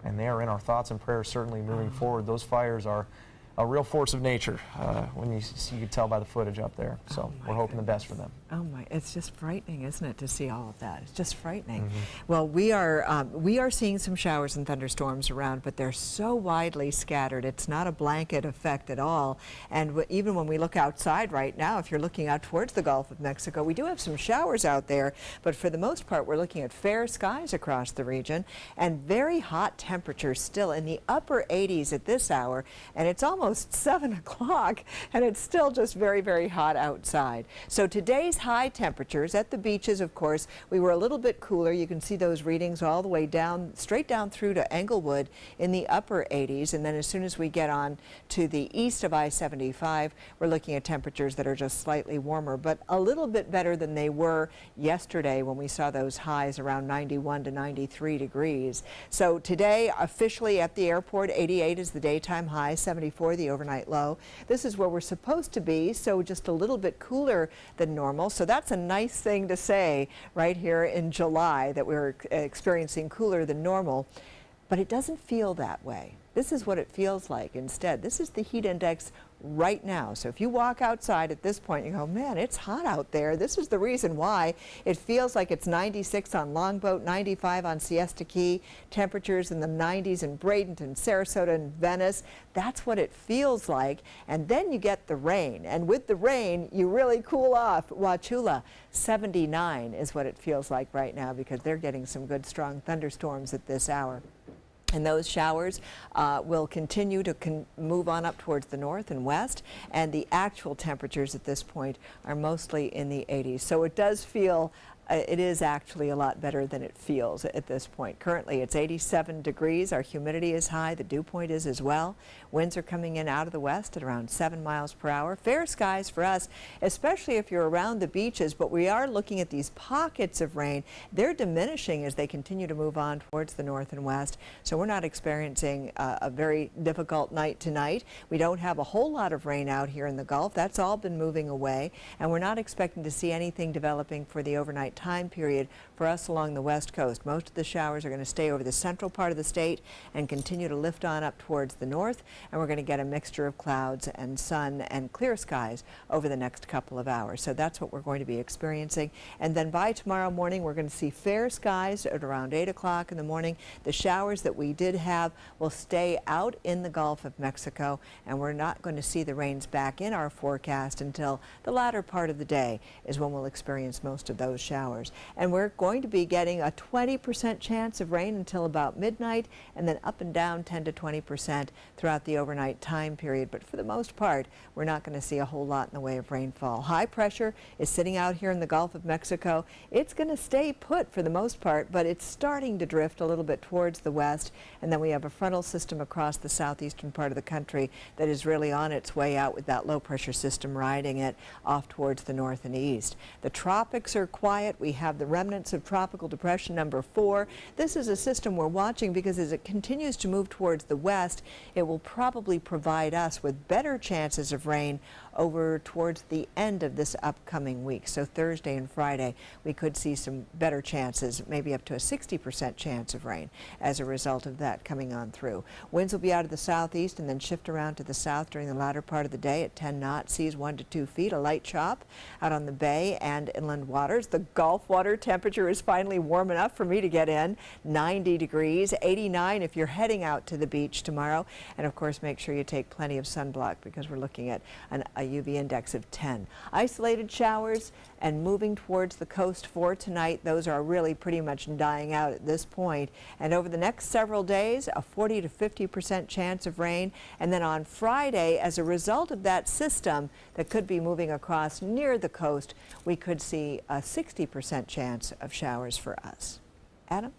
And they are in our thoughts and prayers certainly moving forward. Those fires are a real force of nature when you can tell by the footage up there. So we're hoping the best for them. Oh my, it's just frightening, isn't it, to see all of that? It's just frightening. Well, we are seeing some showers and thunderstorms around, but they're so widely scattered. It's not a blanket effect at all. And even when we look outside right now, if you're looking out towards the Gulf of Mexico, we do have some showers out there, but for the most part, we're looking at fair skies across the region and very hot temperatures still in the upper 80s at this hour, and it's almost 7 o'clock and it's still just very, very hot outside. So today's high temperatures at the beaches, of course, we were a little bit cooler. You can see those readings all the way down, straight down through to Englewood in the upper 80s. And then as soon as we get on to the east of I-75, we're looking at temperatures that are just slightly warmer, but a little bit better than they were yesterday when we saw those highs around 91 to 93 degrees. So today, officially at the airport, 88 is the daytime high, 74 the overnight low. This is where we're supposed to be, so just a little bit cooler than normal. So that's a nice thing to say right here in July, that we're experiencing cooler than normal, but it doesn't feel that way. This is what it feels like instead. This is the heat index right now. So if you walk outside at this point, you go, man, it's hot out there. This is the reason why it feels like it's 96 on Longboat, 95 on Siesta Key, temperatures in the 90s in Bradenton, Sarasota, and Venice. That's what it feels like. And then you get the rain. And with the rain, you really cool off. Wauchula, 79 is what it feels like right now because they're getting some good strong thunderstorms at this hour. And those showers will continue to move on up towards the north and west, and the actual temperatures at this point are mostly in the 80s. So it does feel it is actually a lot better than it feels at this point. Currently it's 87 degrees. Our humidity is high. The dew point is as well. Winds are coming in out of the west at around 7 miles per hour. Fair skies for us, especially if you're around the beaches, but we are looking at these pockets of rain. They're diminishing as they continue to move on towards the north and west. So we're not experiencing a very difficult night tonight. We don't have a whole lot of rain out here in the Gulf. That's all been moving away, and we're not expecting to see anything developing for the overnight time period for us along the west coast. Most of the showers are going to stay over the central part of the state and continue to lift on up towards the north, and we're going to get a mixture of clouds and sun and clear skies over the next couple of hours. So that's what we're going to be experiencing. And then by tomorrow morning, we're going to see fair skies at around 8 o'clock in the morning. The showers that we did have will stay out in the Gulf of Mexico, and we're not going to see the rains back in our forecast until the latter part of the day is when we'll experience most of those showers. And we're going to be getting a 20% chance of rain until about midnight, and then up and down 10 to 20% throughout the overnight time period. But for the most part, we're not going to see a whole lot in the way of rainfall. High pressure is sitting out here in the Gulf of Mexico. It's going to stay put for the most part, but it's starting to drift a little bit towards the west. And then we have a frontal system across the southeastern part of the country that is really on its way out with that low pressure system riding it off towards the north and east. The tropics are quiet. We have the remnants of Tropical Depression number 4. This is a system we're watching because as it continues to move towards the west, it will probably provide us with better chances of rain over towards the end of this upcoming week. So Thursday and Friday, we could see some better chances, maybe up to a 60% chance of rain as a result of that coming on through. Winds will be out of the southeast and then shift around to the south during the latter part of the day at 10 knots, seas 1 to 2 feet, a light chop out on the bay and inland waters. The Gulf water temperature is finally warm enough for me to get in, 90 degrees, 89 if you're heading out to the beach tomorrow. And of course, make sure you take plenty of sunblock because we're looking at a UV index of 10. Isolated showers and moving towards the coast for tonight. Those are really pretty much dying out at this point. And over the next several days, a 40 to 50% chance of rain. And then on Friday, as a result of that system that could be moving across near the coast, we could see a 60% chance of showers for us. Adam?